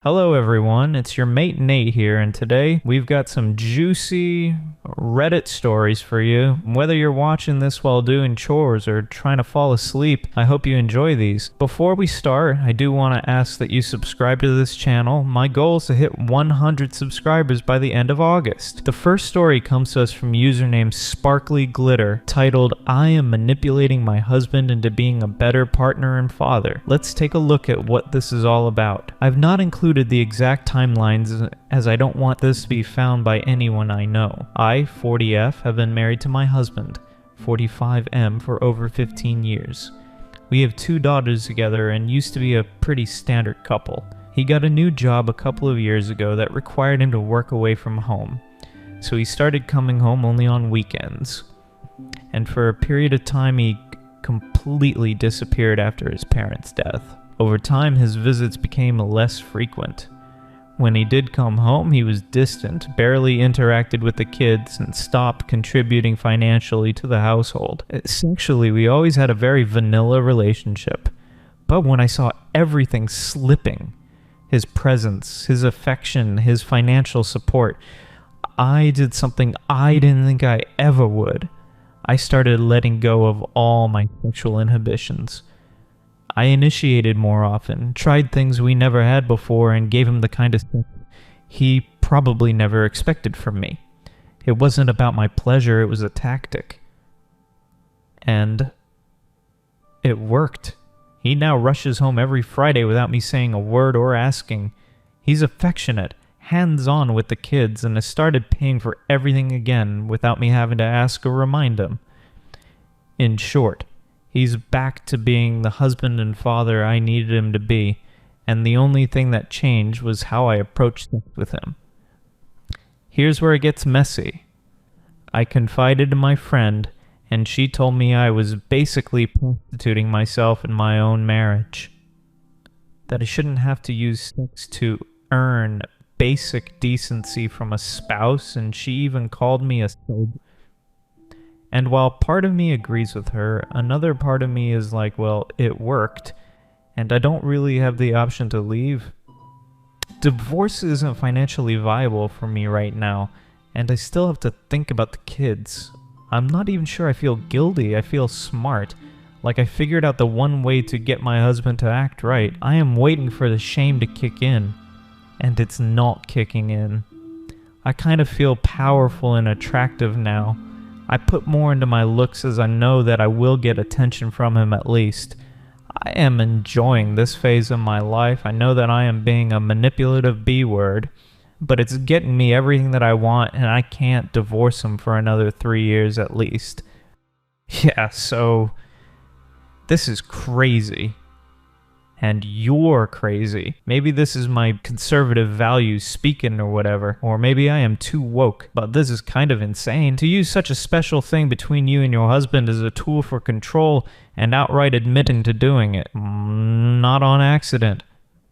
Hello everyone, it's your mate Nate here, and today we've got some juicy Reddit stories for you. Whether you're watching this while doing chores or trying to fall asleep, I hope you enjoy these. Before we start, I do want to ask that you subscribe to this channel. My goal is to hit 100 subscribers by the end of August. The first story comes to us from username Sparkly Glitter, titled, "I am manipulating my husband into being a better partner and father." Let's take a look at what this is all about. I've not included the exact timelines as I don't want this to be found by anyone I know. I, 40F, have been married to my husband, 45M, for over 15 years. We have 2 daughters together and used to be a pretty standard couple. He got a new job a couple of years ago that required him to work away from home, so he started coming home only on weekends. And for a period of time he completely disappeared after his parents' death. Over time, his visits became less frequent. When he did come home, he was distant, barely interacted with the kids, and stopped contributing financially to the household. Essentially, we always had a very vanilla relationship. But when I saw everything slipping, his presence, his affection, his financial support, I did something I didn't think I ever would. I started letting go of all my sexual inhibitions. I initiated more often, tried things we never had before, and gave him the kind of sex he probably never expected from me. It wasn't about my pleasure, it was a tactic. And it worked. He now rushes home every Friday without me saying a word or asking. He's affectionate, hands-on with the kids, and has started paying for everything again without me having to ask or remind him. In short, he's back to being the husband and father I needed him to be, and the only thing that changed was how I approached things with him. Here's where it gets messy. I confided in my friend, and she told me I was basically prostituting myself in my own marriage. That I shouldn't have to use sex to earn basic decency from a spouse, and she even called me a soldier. And while part of me agrees with her, another part of me is like, well, it worked, and I don't really have the option to leave. Divorce isn't financially viable for me right now, and I still have to think about the kids. I'm not even sure I feel guilty, I feel smart. Like I figured out the one way to get my husband to act right. I am waiting for the shame to kick in, and it's not kicking in. I kind of feel powerful and attractive now. I put more into my looks as I know that I will get attention from him at least. I am enjoying this phase of my life. I know that I am being a manipulative B-word, but it's getting me everything that I want, and I can't divorce him for another 3 years at least. Yeah, so this is crazy. And you're crazy. Maybe this is my conservative values speaking or whatever, or maybe I am too woke, but this is kind of insane. To use such a special thing between you and your husband as a tool for control and outright admitting to doing it. Not on accident,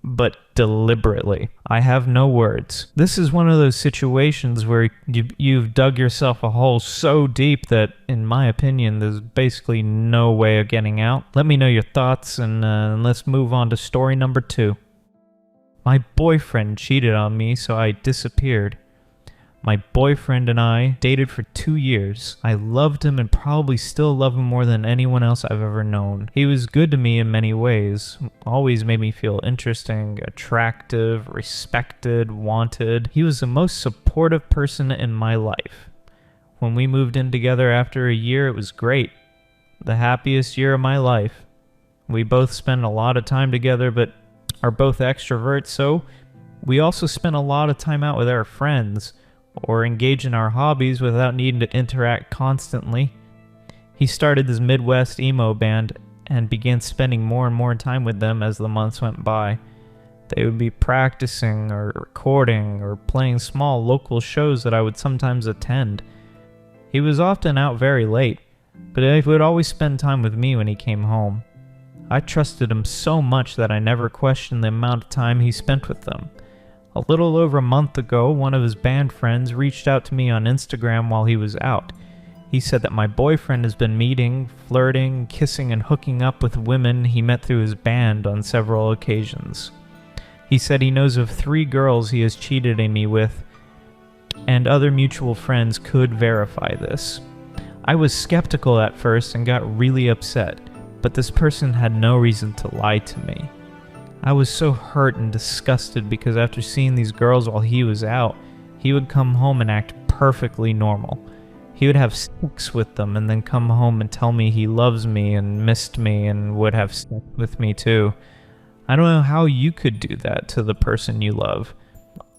but deliberately. I have no words. This is one of those situations where you've dug yourself a hole so deep that, in my opinion, there's basically no way of getting out. Let me know your thoughts, and let's move on to story number 2. My boyfriend cheated on me, so I disappeared. My boyfriend and I dated for 2 years. I loved him and probably still love him more than anyone else I've ever known. He was good to me in many ways, always made me feel interesting, attractive, respected, wanted. He was the most supportive person in my life. When we moved in together after a year, it was great. The happiest year of my life. We both spend a lot of time together, but are both extroverts, so we also spend a lot of time out with our friends, or engage in our hobbies without needing to interact constantly. He started this Midwest emo band and began spending more and more time with them as the months went by. They would be practicing or recording or playing small local shows that I would sometimes attend. He was often out very late, but he would always spend time with me when he came home. I trusted him so much that I never questioned the amount of time he spent with them. A little over a month ago, one of his band friends reached out to me on Instagram while he was out. He said that my boyfriend has been meeting, flirting, kissing, and hooking up with women he met through his band on several occasions. He said he knows of 3 girls he has cheated on me with, and other mutual friends could verify this. I was skeptical at first and got really upset, but this person had no reason to lie to me. I was so hurt and disgusted because after seeing these girls while he was out, he would come home and act perfectly normal. He would have sex with them and then come home and tell me he loves me and missed me and would have sex with me too. I don't know how you could do that to the person you love.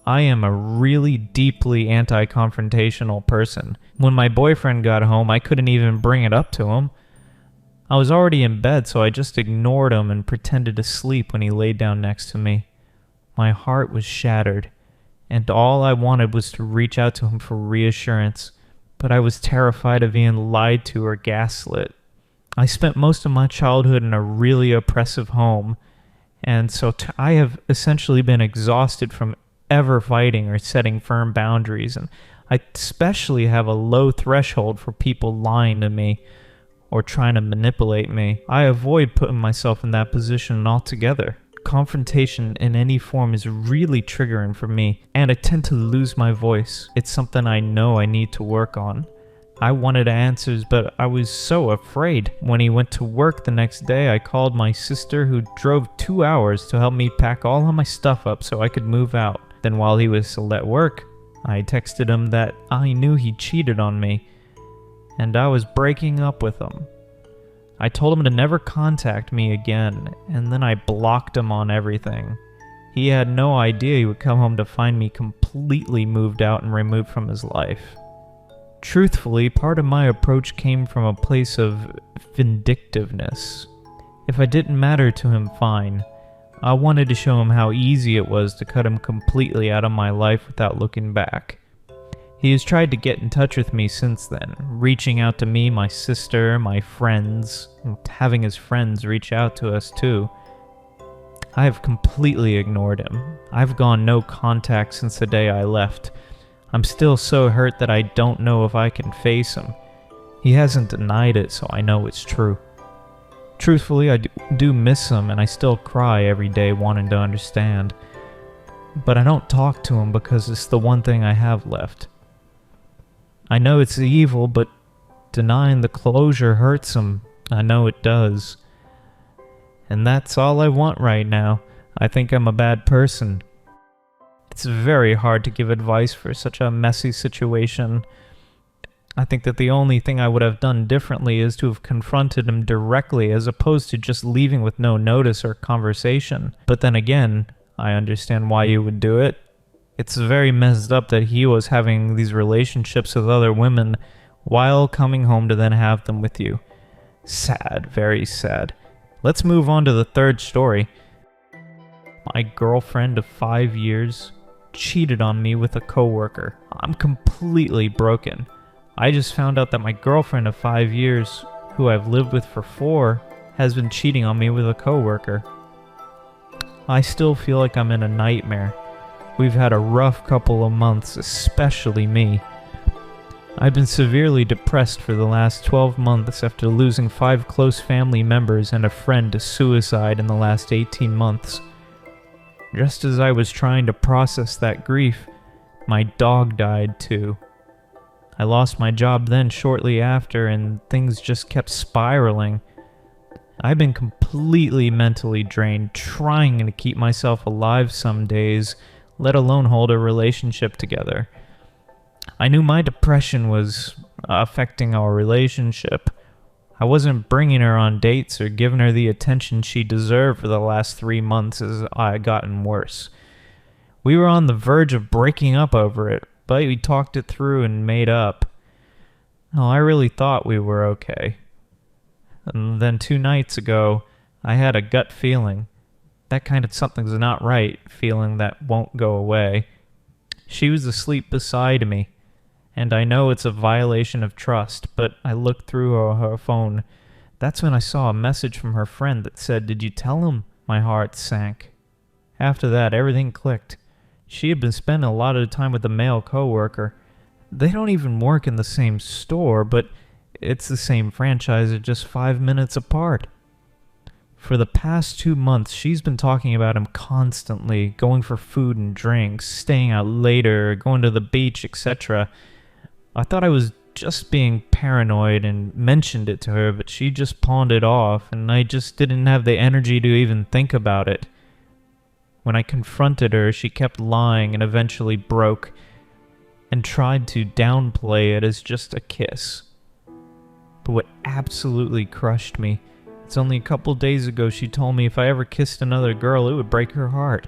I am a really deeply anti-confrontational person. When my boyfriend got home, I couldn't even bring it up to him. I was already in bed, so I just ignored him and pretended to sleep when he laid down next to me. My heart was shattered, and all I wanted was to reach out to him for reassurance, but I was terrified of being lied to or gaslit. I spent most of my childhood in a really oppressive home, and so I have essentially been exhausted from ever fighting or setting firm boundaries, and I especially have a low threshold for people lying to me or trying to manipulate me. I avoid putting myself in that position altogether. Confrontation in any form is really triggering for me, and I tend to lose my voice. It's something I know I need to work on. I wanted answers, but I was so afraid. When he went to work the next day, I called my sister, who drove 2 hours to help me pack all of my stuff up so I could move out. Then while he was still at work, I texted him that I knew he cheated on me, and I was breaking up with him. I told him to never contact me again, and then I blocked him on everything. He had no idea he would come home to find me completely moved out and removed from his life. Truthfully, part of my approach came from a place of vindictiveness. If I didn't matter to him, fine. I wanted to show him how easy it was to cut him completely out of my life without looking back. He has tried to get in touch with me since then, reaching out to me, my sister, my friends, and having his friends reach out to us too. I have completely ignored him. I've gone no contact since the day I left. I'm still so hurt that I don't know if I can face him. He hasn't denied it, so I know it's true. Truthfully, I do miss him, and I still cry every day wanting to understand. But I don't talk to him because it's the one thing I have left. I know it's evil, but denying the closure hurts him. I know it does. And that's all I want right now. I think I'm a bad person. It's very hard to give advice for such a messy situation. I think that the only thing I would have done differently is to have confronted him directly as opposed to just leaving with no notice or conversation. But then again, I understand why you would do it. It's very messed up that he was having these relationships with other women while coming home to then have them with you. Sad, very sad. Let's move on to the third story. My girlfriend of 5 years cheated on me with a coworker. I'm completely broken. I just found out that my girlfriend of 5 years, who I've lived with for 4, has been cheating on me with a coworker. I still feel like I'm in a nightmare. We've had a rough couple of months, especially me. I've been severely depressed for the last 12 months after losing 5 close family members and a friend to suicide in the last 18 months. Just as I was trying to process that grief, my dog died too. I lost my job then shortly after, and things just kept spiraling. I've been completely mentally drained, trying to keep myself alive some days, let alone hold a relationship together. I knew my depression was affecting our relationship. I wasn't bringing her on dates or giving her the attention she deserved for the last 3 months as I had gotten worse. We were on the verge of breaking up over it, but we talked it through and made up. Oh, I really thought we were okay. And then 2 nights ago, I had a gut feeling. That kind of something's not right feeling that won't go away. She was asleep beside me, and I know it's a violation of trust, but I looked through her phone. That's when I saw a message from her friend that said, "Did you tell him?" My heart sank. After that, everything clicked. She had been spending a lot of time with a male coworker. They don't even work in the same store, but it's the same franchise, just 5 minutes apart. For the past 2 months, she's been talking about him constantly, going for food and drinks, staying out later, going to the beach, etc. I thought I was just being paranoid and mentioned it to her, but she just pawned it off, and I just didn't have the energy to even think about it. When I confronted her, she kept lying and eventually broke, and tried to downplay it as just a kiss. But what absolutely crushed me, it's only a couple days ago she told me if I ever kissed another girl, it would break her heart.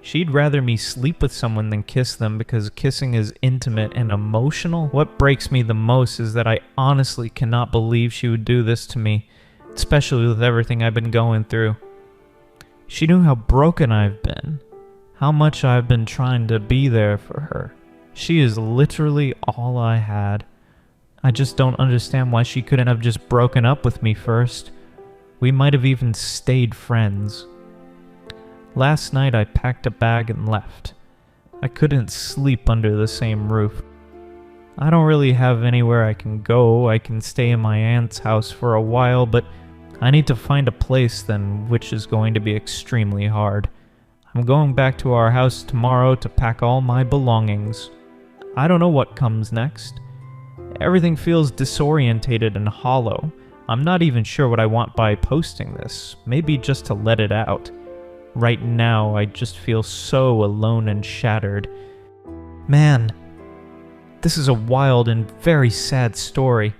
She'd rather me sleep with someone than kiss them because kissing is intimate and emotional. What breaks me the most is that I honestly cannot believe she would do this to me, especially with everything I've been going through. She knew how broken I've been, how much I've been trying to be there for her. She is literally all I had. I just don't understand why she couldn't have just broken up with me first. We might have even stayed friends. Last night I packed a bag and left. I couldn't sleep under the same roof. I don't really have anywhere I can go. I can stay in my aunt's house for a while, but I need to find a place then, which is going to be extremely hard. I'm going back to our house tomorrow to pack all my belongings. I don't know what comes next. Everything feels disorientated and hollow. I'm not even sure what I want by posting this. Maybe just to let it out. Right now, I just feel so alone and shattered. Man, this is a wild and very sad story.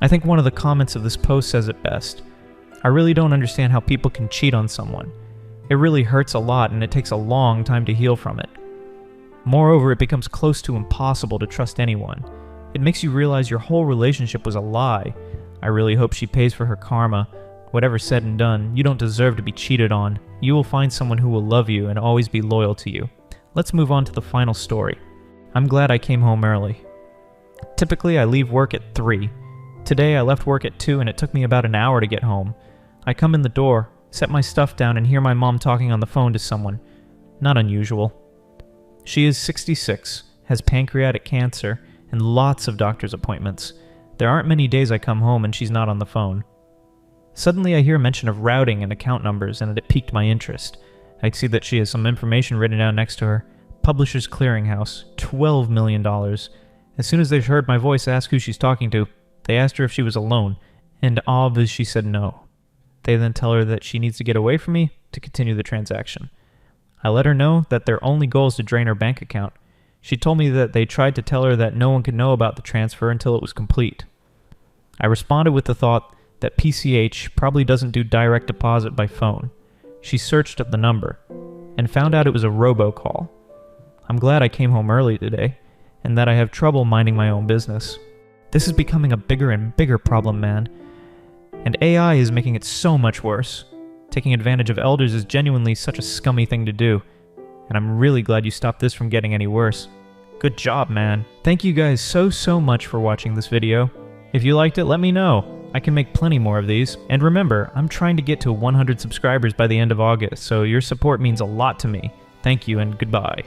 I think one of the comments of this post says it best. I really don't understand how people can cheat on someone. It really hurts a lot and it takes a long time to heal from it. Moreover, it becomes close to impossible to trust anyone. It makes you realize your whole relationship was a lie. I really hope she pays for her karma. Whatever said and done, you don't deserve to be cheated on. You will find someone who will love you and always be loyal to you. Let's move on to the final story. I'm glad I came home early. Typically, I leave work at 3. Today, I left work at 2 and it took me about an hour to get home. I come in the door, set my stuff down, and hear my mom talking on the phone to someone. Not unusual. She is 66, has pancreatic cancer, and lots of doctor's appointments. There aren't many days I come home and she's not on the phone. Suddenly I hear mention of routing and account numbers, and it piqued my interest. I see that she has some information written down next to her. Publishers Clearinghouse, $12 million. As soon as they heard my voice ask who she's talking to, they asked her if she was alone, and obviously she said no. They then tell her that she needs to get away from me to continue the transaction. I let her know that their only goal is to drain her bank account. She told me that they tried to tell her that no one could know about the transfer until it was complete. I responded with the thought that PCH probably doesn't do direct deposit by phone. She searched up the number and found out it was a robocall. I'm glad I came home early today and that I have trouble minding my own business. This is becoming a bigger and bigger problem, man. And AI is making it so much worse. Taking advantage of elders is genuinely such a scummy thing to do. And I'm really glad you stopped this from getting any worse. Good job, man. Thank you guys so much for watching this video. If you liked it, let me know. I can make plenty more of these. And remember, I'm trying to get to 100 subscribers by the end of August, so your support means a lot to me. Thank you and goodbye.